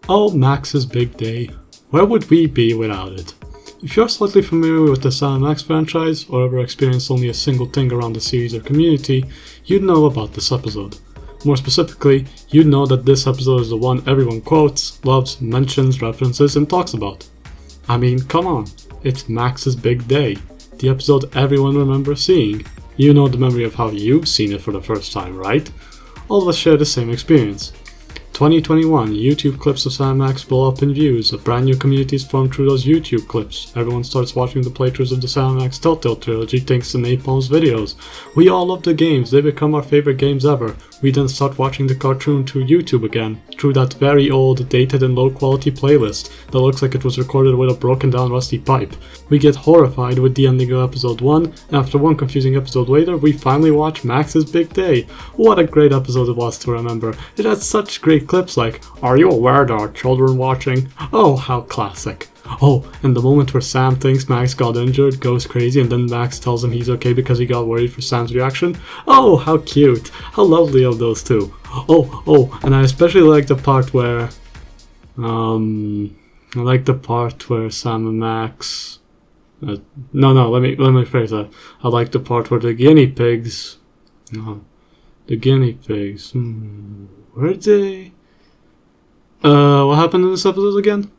Oh, Max's big day. Where would we be without it? If you're slightly familiar with the Sam Max franchise, or ever experienced only a single thing around the series or community, you'd know about this episode. More specifically, you'd know that this episode is the one everyone quotes, loves, mentions, references, and talks about. I mean, come on, it's Max's big day, the episode everyone remembers seeing. You know the memory of how you've seen it for the first time, right? All of us share the same experience. 2021, YouTube clips of Sam Max blow up in views, a brand new community is formed through those YouTube clips, everyone starts watching the playthroughs of the Sam Max Telltale trilogy thanks to Napalm's videos. We all love the games, they become our favorite games ever. We then start watching the cartoon through YouTube again, through that very old, dated and low quality playlist that looks like it was recorded with a broken down rusty pipe. We get horrified with the ending of episode 1, and after one confusing episode later, we finally watch Max's Big Day. What a great episode it was to remember. It had such great clips like, "Are you aware there are children watching?" Oh, how classic. Oh, and the moment where Sam thinks Max got injured, goes crazy, and then Max tells him he's okay because he got worried for Sam's reaction. Oh, how cute. How lovely of those two. Oh, and I especially like the part where, Sam and Max, let me phrase that. I like the part where the Guinea Pigs, where'd they, what happened in this episode again?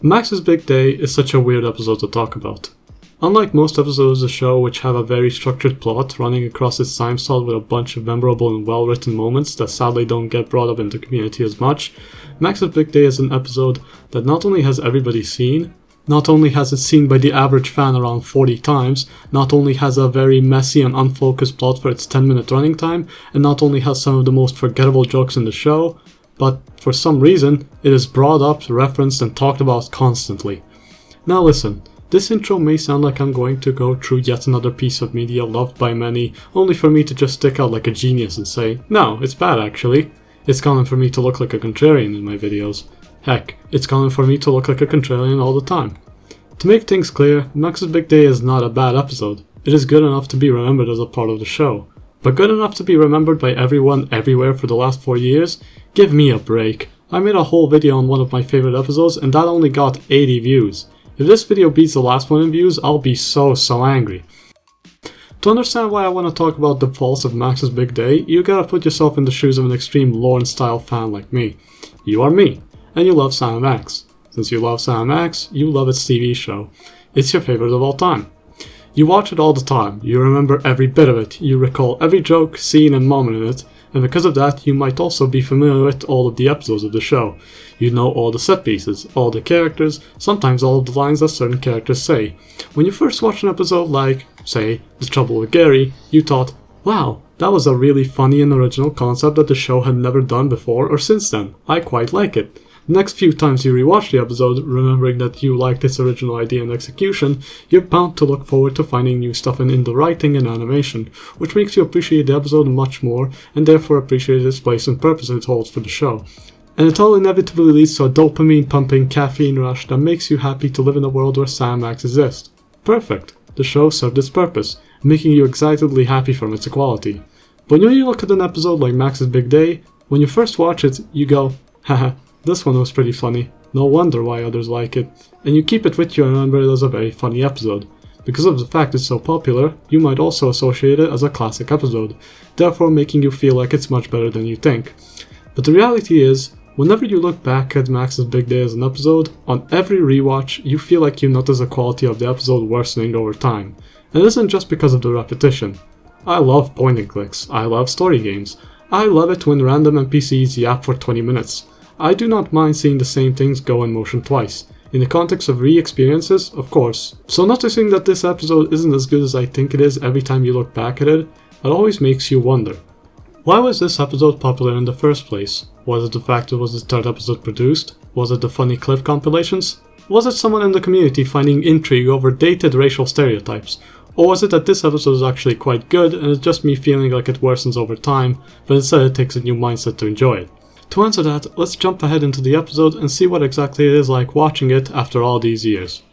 Max's Big Day is such a weird episode to talk about. Unlike most episodes of the show which have a very structured plot running across its time slot with a bunch of memorable and well-written moments that sadly don't get brought up in the community as much, Max's Big Day is an episode that not only has everybody seen, not only has it seen by the average fan around 40 times, not only has a very messy and unfocused plot for its 10-minute running time, and not only has some of the most forgettable jokes in the show, but for some reason, it is brought up, referenced, and talked about constantly. Now listen, this intro may sound like I'm going to go through yet another piece of media loved by many, only for me to just stick out like a genius and say, no, it's bad actually. It's common for me to look like a contrarian in my videos. Heck, it's common for me to look like a contrarian all the time. To make things clear, Max's Big Day is not a bad episode. It is good enough to be remembered as a part of the show. But good enough to be remembered by everyone everywhere for the last 4 years? Give me a break. I made a whole video on one of my favorite episodes and that only got 80 views. If this video beats the last one in views, I'll be so angry. To understand why I want to talk about the faults of Max's Big Day, you gotta put yourself in the shoes of an extreme Lorne style fan like me. You are me, and you love Sam Max. Since you love Sam Max, you love its TV show. It's your favorite of all time. You watch it all the time, you remember every bit of it, you recall every joke, scene and moment in it, and because of that you might also be familiar with all of the episodes of the show. You know all the set pieces, all the characters, sometimes all of the lines that certain characters say. When you first watched an episode like, say, The Trouble with Gary, you thought, wow, that was a really funny and original concept that the show had never done before or since then. I quite like it. The next few times you rewatch the episode, remembering that you liked its original idea and execution, you're bound to look forward to finding new stuff in the writing and animation, which makes you appreciate the episode much more, and therefore appreciate its place and purpose it holds for the show. And it all inevitably leads to a dopamine-pumping caffeine rush that makes you happy to live in a world where Sam Max exists. Perfect. The show served its purpose, making you excitedly happy from its equality. But when you look at an episode like Max's Big Day, when you first watch it, you go, haha, this one was pretty funny, no wonder why others like it, and you keep it with you and remember it as a very funny episode. Because of the fact it's so popular, you might also associate it as a classic episode, therefore making you feel like it's much better than you think. But the reality is, whenever you look back at Max's Big Day as an episode, on every rewatch you feel like you notice the quality of the episode worsening over time. And it isn't just because of the repetition. I love point and clicks, I love story games, I love it when random NPCs yap for 20 minutes. I do not mind seeing the same things go in motion twice. In the context of re-experiences, of course. So noticing that this episode isn't as good as I think it is every time you look back at it, it always makes you wonder. Why was this episode popular in the first place? Was it the fact it was the third episode produced? Was it the funny clip compilations? Was it someone in the community finding intrigue over dated racial stereotypes? Or was it that this episode is actually quite good and it's just me feeling like it worsens over time, but instead it takes a new mindset to enjoy it? To answer that, let's jump ahead into the episode and see what exactly it is like watching it after all these years.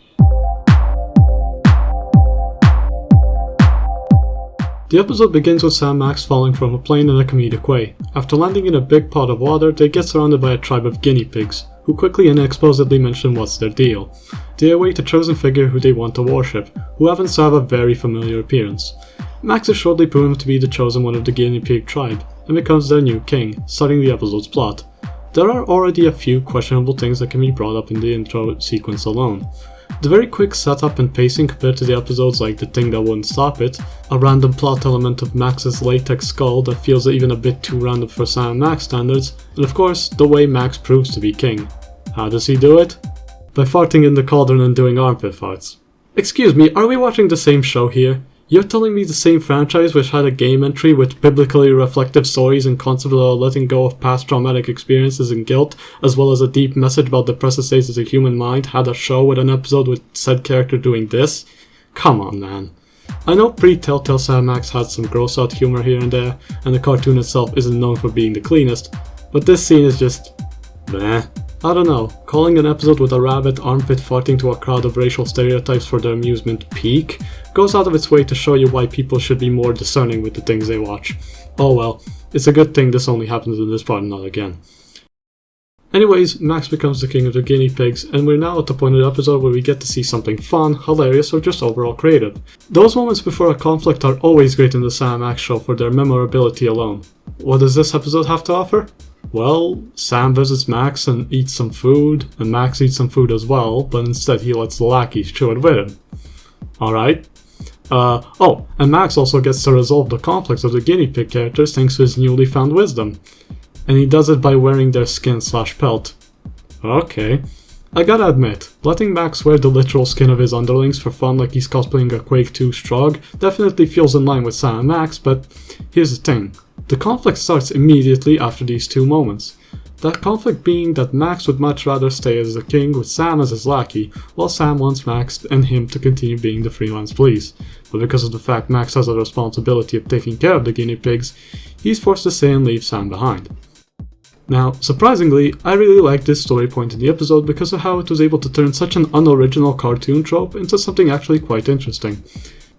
The episode begins with Sam Max falling from a plane in a comedic way. After landing in a big pot of water, they get surrounded by a tribe of guinea pigs, who quickly and inexplicably mention what's their deal. They await a chosen figure who they want to worship, who happens to have a very familiar appearance. Max is shortly proven to be the chosen one of the guinea pig tribe, and becomes their new king, starting the episode's plot. There are already a few questionable things that can be brought up in the intro sequence alone. The very quick setup and pacing compared to the episodes like The Thing That Wouldn't Stop It, a random plot element of Max's latex skull that feels even a bit too random for Sam Max standards, and of course, the way Max proves to be king. How does he do it? By farting in the cauldron and doing armpit farts. Excuse me, are we watching the same show here? You're telling me the same franchise which had a game entry with biblically reflective stories and concepts about letting go of past traumatic experiences and guilt, as well as a deep message about the present state of the human mind, had a show with an episode with said character doing this? Come on, man. I know pre-Telltale Sam Max had some gross out humor here and there, and the cartoon itself isn't known for being the cleanest, but this scene is just... meh. I don't know, calling an episode with a rabbit armpit farting to a crowd of racial stereotypes for their amusement peak goes out of its way to show you why people should be more discerning with the things they watch. Oh well, it's a good thing this only happens in this part and not again. Anyways, Max becomes the king of the guinea pigs, and we're now at the point of the episode where we get to see something fun, hilarious, or just overall creative. Those moments before a conflict are always great in the Sam Max show for their memorability alone. What does this episode have to offer? Well, Sam visits Max and eats some food, and Max eats some food as well, but instead he lets the lackeys chew it with him. Alright. And Max also gets to resolve the conflicts of the guinea pig characters thanks to his newly found wisdom. And he does it by wearing their skin/pelt. Okay. I gotta admit, letting Max wear the literal skin of his underlings for fun like he's cosplaying a Quake 2 Strog definitely feels in line with Sam Max, but here's the thing. The conflict starts immediately after these two moments. That conflict being that Max would much rather stay as the king with Sam as his lackey, while Sam wants Max and him to continue being the Freelance Police. But because of the fact Max has a responsibility of taking care of the guinea pigs, he's forced to stay and leave Sam behind. Now, surprisingly, I really liked this story point in the episode because of how it was able to turn such an unoriginal cartoon trope into something actually quite interesting.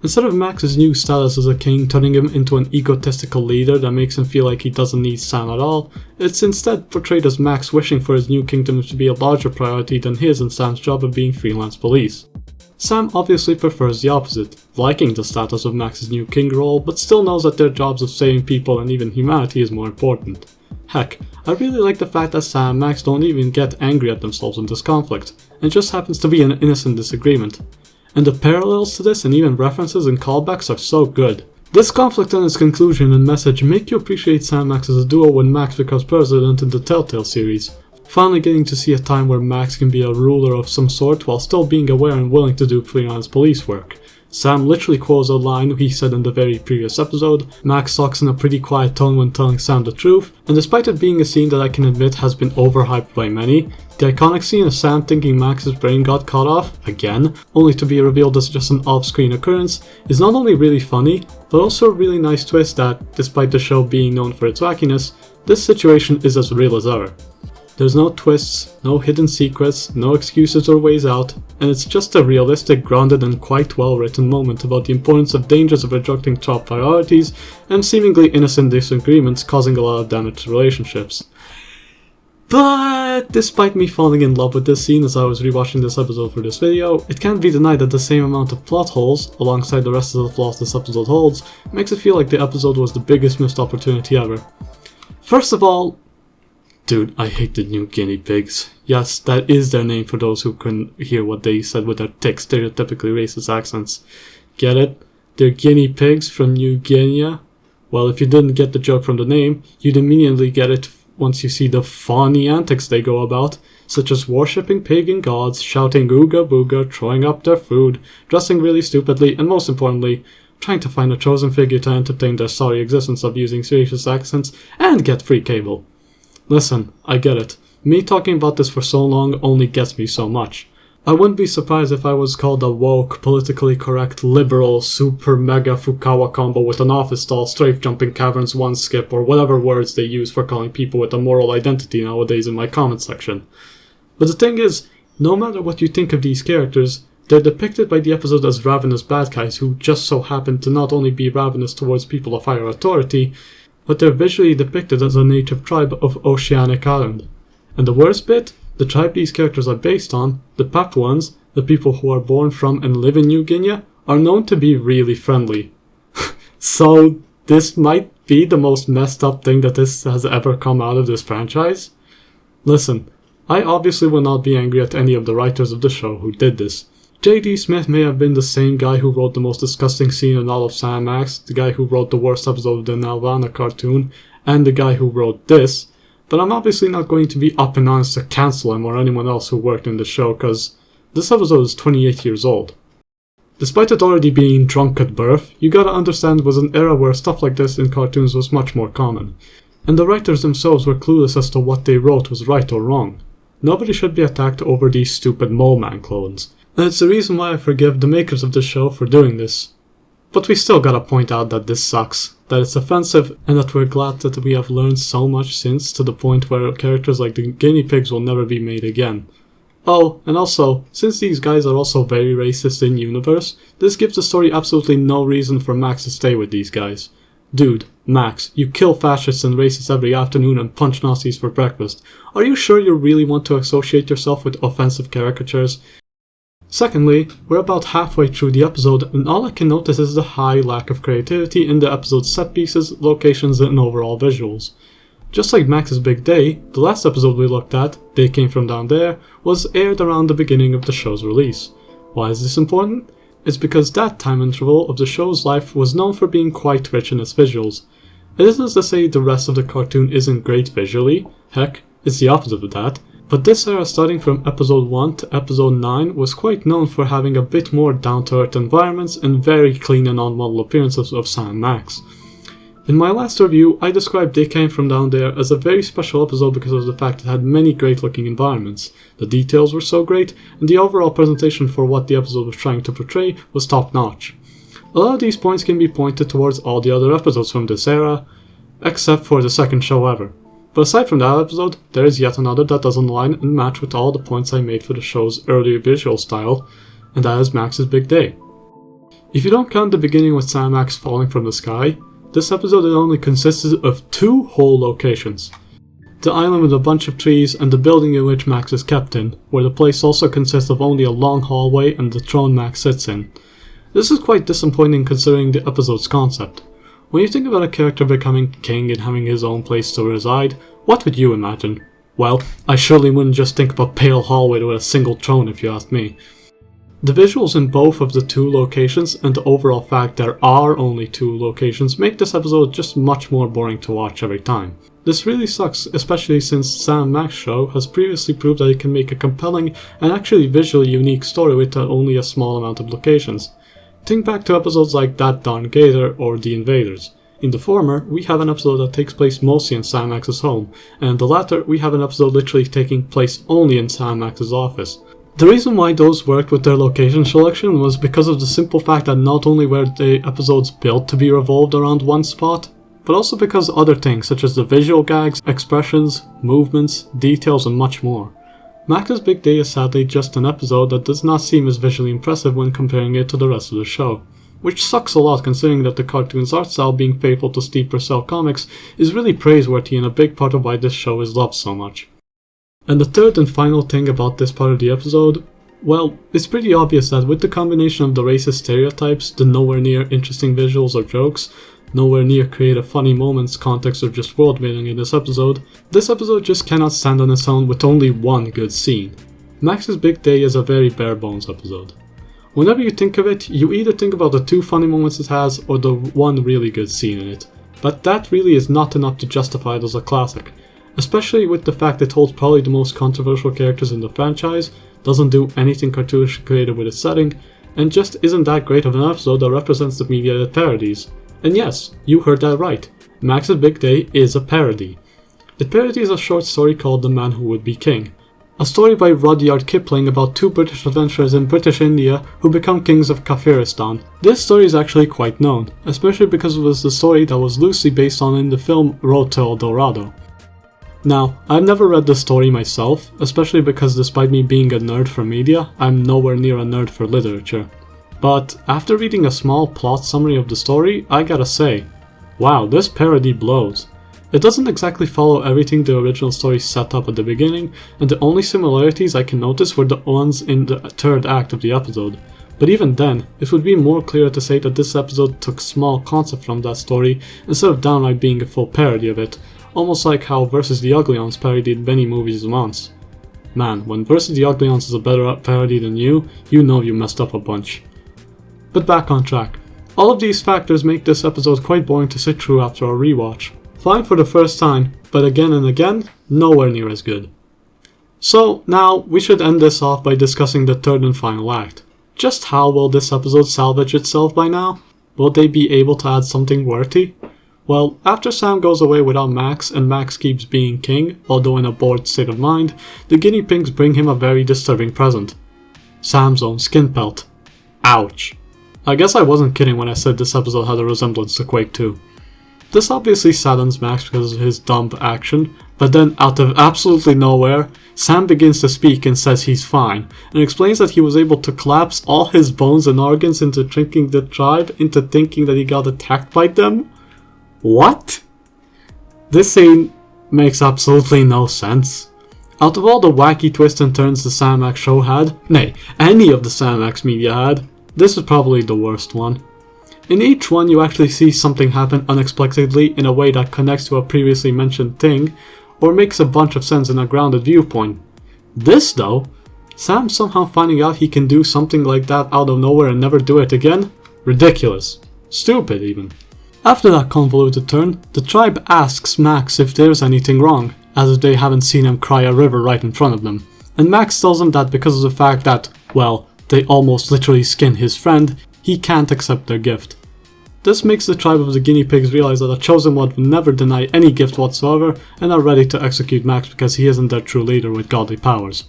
Instead of Max's new status as a king turning him into an egotistical leader that makes him feel like he doesn't need Sam at all, it's instead portrayed as Max wishing for his new kingdom to be a larger priority than his and Sam's job of being freelance police. Sam obviously prefers the opposite, liking the status of Max's new king role, but still knows that their jobs of saving people and even humanity is more important. Heck, I really like the fact that Sam and Max don't even get angry at themselves in this conflict, and it just happens to be an innocent disagreement. And the parallels to this and even references and callbacks are so good. This conflict and its conclusion and message make you appreciate Sam Max as a duo when Max becomes president in the Telltale series. Finally getting to see a time where Max can be a ruler of some sort while still being aware and willing to do freelance police work. Sam literally quotes a line he said in the very previous episode. Max talks in a pretty quiet tone when telling Sam the truth, and despite it being a scene that I can admit has been overhyped by many, the iconic scene of Sam thinking Max's brain got cut off, again, only to be revealed as just an off-screen occurrence, is not only really funny, but also a really nice twist that, despite the show being known for its wackiness, this situation is as real as ever. There's no twists, no hidden secrets, no excuses or ways out, and it's just a realistic, grounded and quite well written moment about the importance of dangers of rejecting top priorities and seemingly innocent disagreements causing a lot of damage to relationships. But despite me falling in love with this scene as I was rewatching this episode for this video, it can't be denied that the same amount of plot holes, alongside the rest of the flaws this episode holds, makes it feel like the episode was the biggest missed opportunity ever. First of all, dude, I hate the new guinea pigs. Yes, that is their name for those who couldn't hear what they said with their thick, stereotypically racist accents. Get it? They're guinea pigs from New Guinea. Well, if you didn't get the joke from the name, you'd immediately get it once you see the funny antics they go about, such as worshipping pagan gods, shouting ooga booga, throwing up their food, dressing really stupidly, and most importantly, trying to find a chosen figure to entertain their sorry existence of using racist accents and get free cable. Listen, I get it. Me talking about this for so long only gets me so much. I wouldn't be surprised if I was called a woke, politically correct, liberal, super mega Fukawa combo with an office stall, strafe jumping caverns, one skip, or whatever words they use for calling people with a moral identity nowadays in my comment section. But the thing is, no matter what you think of these characters, They're depicted by the episode as ravenous bad guys who just so happen to not only be ravenous towards people of higher authority, but they're visually depicted as a native tribe of Oceanic Island. And the worst bit, the tribe these characters are based on, the Papuans, the people who are born from and live in New Guinea, are known to be really friendly. So this might be the most messed up thing that this has ever come out of this franchise. Listen, I obviously will not be angry at any of the writers of the show who did this. J.D. Smith may have been the same guy who wrote the most disgusting scene in all of Sam Max, the guy who wrote the worst episode of the Nelvana cartoon, and the guy who wrote this, but I'm obviously not going to be up in arms to cancel him or anyone else who worked in the show, cause this episode is 28 years old. Despite it already being drunk at birth, you gotta understand it was an era where stuff like this in cartoons was much more common, and the writers themselves were clueless as to what they wrote was right or wrong. Nobody should be attacked over these stupid Mole Man clones. And it's the reason why I forgive the makers of the show for doing this. But we still gotta point out that this sucks, that it's offensive, and that we're glad that we have learned so much since, to the point where characters like the Guinea Pigs will never be made again. Oh, and also, since these guys are also very racist in universe, this gives the story absolutely no reason for Max to stay with these guys. Dude, Max, you kill fascists and racists every afternoon and punch Nazis for breakfast. Are you sure you really want to associate yourself with offensive caricatures? Secondly, we're about halfway through the episode and all I can notice is the high lack of creativity in the episode's set pieces, locations, and overall visuals. Just like Max's Big Day, the last episode we looked at, They Came From Down There, was aired around the beginning of the show's release. Why is this important? It's because that time interval of the show's life was known for being quite rich in its visuals. It isn't to say the rest of the cartoon isn't great visually, heck, it's the opposite of that, but this era starting from episode 1 to episode 9 was quite known for having a bit more down-to-earth environments and very clean and on-model appearances of Sam Max. In my last review, I described They Came From Down There as a very special episode because of the fact it had many great looking environments, the details were so great, and the overall presentation for what the episode was trying to portray was top notch. A lot of these points can be pointed towards all the other episodes from this era, except for the second show ever. But aside from that episode, there is yet another that doesn't align and match with all the points I made for the show's earlier visual style, and that is Max's Big Day. If you don't count the beginning with Sam Max falling from the sky, this episode only consisted of 2 whole locations. The island with a bunch of trees and the building in which Max is kept in, where the place also consists of only a long hallway and the throne Max sits in. This is quite disappointing considering the episode's concept. When you think about a character becoming king and having his own place to reside, what would you imagine? Well, I surely wouldn't just think of a pale hallway with a single throne if you ask me. The visuals in both of the 2 locations and the overall fact there are only 2 locations make this episode just much more boring to watch every time. This really sucks, especially since Sam Max show has previously proved that it can make a compelling and actually visually unique story with only a small amount of locations. Think back to episodes like That Darn Gator or The Invaders. In the former, we have an episode that takes place mostly in Sam Max's home, and in the latter, we have an episode literally taking place only in Sam Max's office. The reason why those worked with their location selection was because of the simple fact that not only were the episodes built to be revolved around one spot, but also because other things such as the visual gags, expressions, movements, details, and much more. Max's Big Day is sadly just an episode that does not seem as visually impressive when comparing it to the rest of the show, which sucks a lot considering that the cartoon's art style being faithful to Steve Purcell comics is really praiseworthy and a big part of why this show is loved so much. And the third and final thing about this part of the episode, well, it's pretty obvious that with the combination of the racist stereotypes, the nowhere near interesting visuals or jokes, nowhere near creative funny moments, context, or just world building in this episode just cannot stand on its own with only one good scene. Max's Big Day is a very bare bones episode. Whenever you think of it, you either think about the 2 funny moments it has or the one really good scene in it, but that really is not enough to justify it as a classic, especially with the fact it holds probably the most controversial characters in the franchise, doesn't do anything cartoonish creative with its setting, and just isn't that great of an episode that represents the media it parodies. And yes, you heard that right, Max's Big Day is a parody. It parodies a short story called The Man Who Would Be King, a story by Rudyard Kipling about 2 British adventurers in British India who become kings of Kafiristan. This story is actually quite known, especially because it was the story that was loosely based on in the film Road to El Dorado. Now, I've never read the story myself, especially because despite me being a nerd for media, I'm nowhere near a nerd for literature. But after reading a small plot summary of the story, I gotta say, wow, this parody blows. It doesn't exactly follow everything the original story set up at the beginning, and the only similarities I can notice were the ones in the third act of the episode. But even then, it would be more clear to say that this episode took small concepts from that story instead of downright being a full parody of it, almost like how Versus the Ugly Ones parodied many movies at once. Man, when Versus the Ugly Ones is a better parody than you know you messed up a bunch. But back on track. All of these factors make this episode quite boring to sit through after a rewatch. Fine for the first time, but again and again, nowhere near as good. So now, we should end this off by discussing the third and final act. Just how will this episode salvage itself by now? Will they be able to add something worthy? Well, after Sam goes away without Max and Max keeps being king, although in a bored state of mind, the Guinea Pigs bring him a very disturbing present. Sam's own skin pelt. Ouch. I guess I wasn't kidding when I said this episode had a resemblance to Quake 2. This obviously saddens Max because of his dumb action, but then out of absolutely nowhere, Sam begins to speak and says he's fine, and explains that he was able to collapse all his bones and organs into tricking the tribe into thinking that he got attacked by them? What? This scene makes absolutely no sense. Out of all the wacky twists and turns the Sam Max show had, nay, any of the Sam Max media had, this is probably the worst one. In each one you actually see something happen unexpectedly in a way that connects to a previously mentioned thing, or makes a bunch of sense in a grounded viewpoint. This though, Sam somehow finding out he can do something like that out of nowhere and never do it again? Ridiculous. Stupid even. After that convoluted turn, the tribe asks Max if there's anything wrong, as if they haven't seen him cry a river right in front of them. And Max tells them that because of the fact that, well, they almost literally skinned his friend, he can't accept their gift. This makes the tribe of the Guinea Pigs realize that a chosen one would never deny any gift whatsoever and are ready to execute Max because he isn't their true leader with godly powers.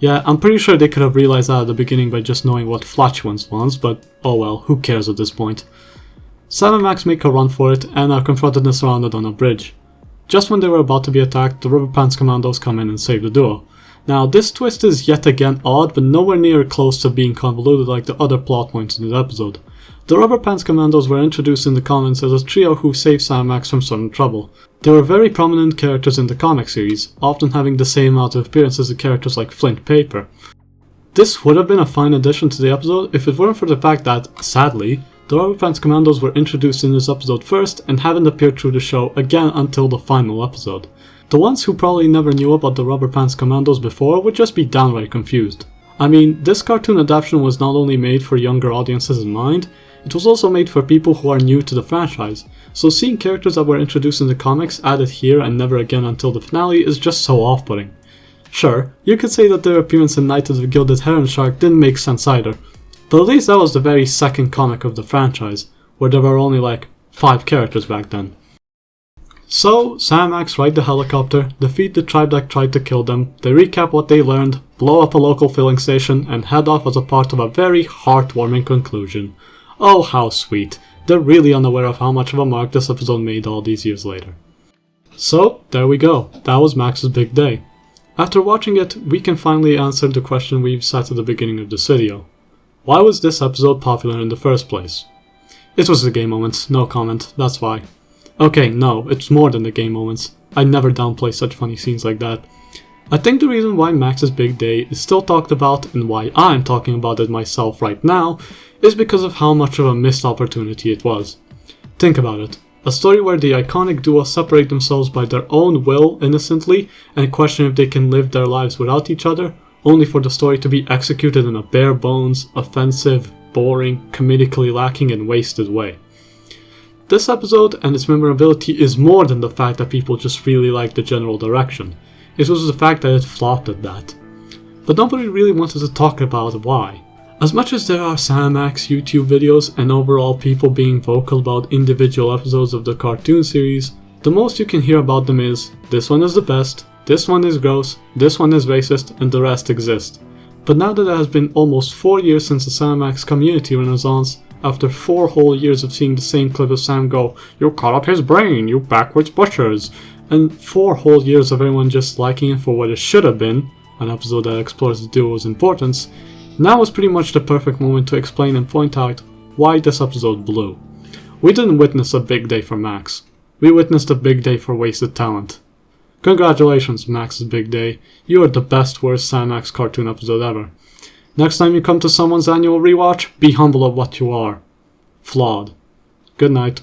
Yeah, I'm pretty sure they could have realized that at the beginning by just knowing what flatulence was, but oh well, who cares at this point. Sam and Max make a run for it and are confronted and surrounded on a bridge. Just when they were about to be attacked, the Rubber Pants Commandos come in and save the duo. Now, this twist is yet again odd, but nowhere near close to being convoluted like the other plot points in the episode. The Rubber Pants Commandos were introduced in the comics as a trio who saved Sam Max from sudden trouble. They were very prominent characters in the comic series, often having the same amount of appearances as characters like Flint Paper. This would have been a fine addition to the episode if it weren't for the fact that, sadly, the Rubber Pants Commandos were introduced in this episode first and haven't appeared through the show again until the final episode. The ones who probably never knew about the Rubber Pants Commandos before would just be downright confused. I mean, this cartoon adaptation was not only made for younger audiences in mind, it was also made for people who are new to the franchise, so seeing characters that were introduced in the comics added here and never again until the finale is just so off-putting. Sure, you could say that their appearance in Night of the Gilded Heron Shark didn't make sense either, but at least that was the very second comic of the franchise, where there were only like 5 characters back then. So, Sam Max ride the helicopter, defeat the tribe that tried to kill them, they recap what they learned, blow up a local filling station, and head off as a part of a very heartwarming conclusion. Oh, how sweet. They're really unaware of how much of a mark this episode made all these years later. So, there we go. That was Max's big day. After watching it, we can finally answer the question we've set at the beginning of this video. Why was this episode popular in the first place? It was the gay moments, no comment, that's why. Okay, no, it's more than the gay moments. I never downplay such funny scenes like that. I think the reason why Max's big day is still talked about and why I'm talking about it myself right now is because of how much of a missed opportunity it was. Think about it. A story where the iconic duo separate themselves by their own will innocently and question if they can live their lives without each other, only for the story to be executed in a bare bones, offensive, boring, comedically lacking and wasted way. This episode and its memorability is more than the fact that people just really liked the general direction. It was the fact that it flopped at that. But nobody really wanted to talk about why. As much as there are Sam Max YouTube videos and overall people being vocal about individual episodes of the cartoon series, the most you can hear about them is, this one is the best, this one is gross, this one is racist, and the rest exist. But now that it has been almost 4 years since the Sam Max community renaissance, after 4 whole years of seeing the same clip of Sam go, "You cut up his brain, you backwards butchers," and 4 whole years of everyone just liking it for what it should have been, an episode that explores the duo's importance, now is pretty much the perfect moment to explain and point out why this episode blew. We didn't witness a big day for Max. We witnessed a big day for wasted talent. Congratulations, Max's big day. You are the best worst Sam Max cartoon episode ever. Next time you come to someone's annual rewatch, be humble of what you are. Flawed. Good night.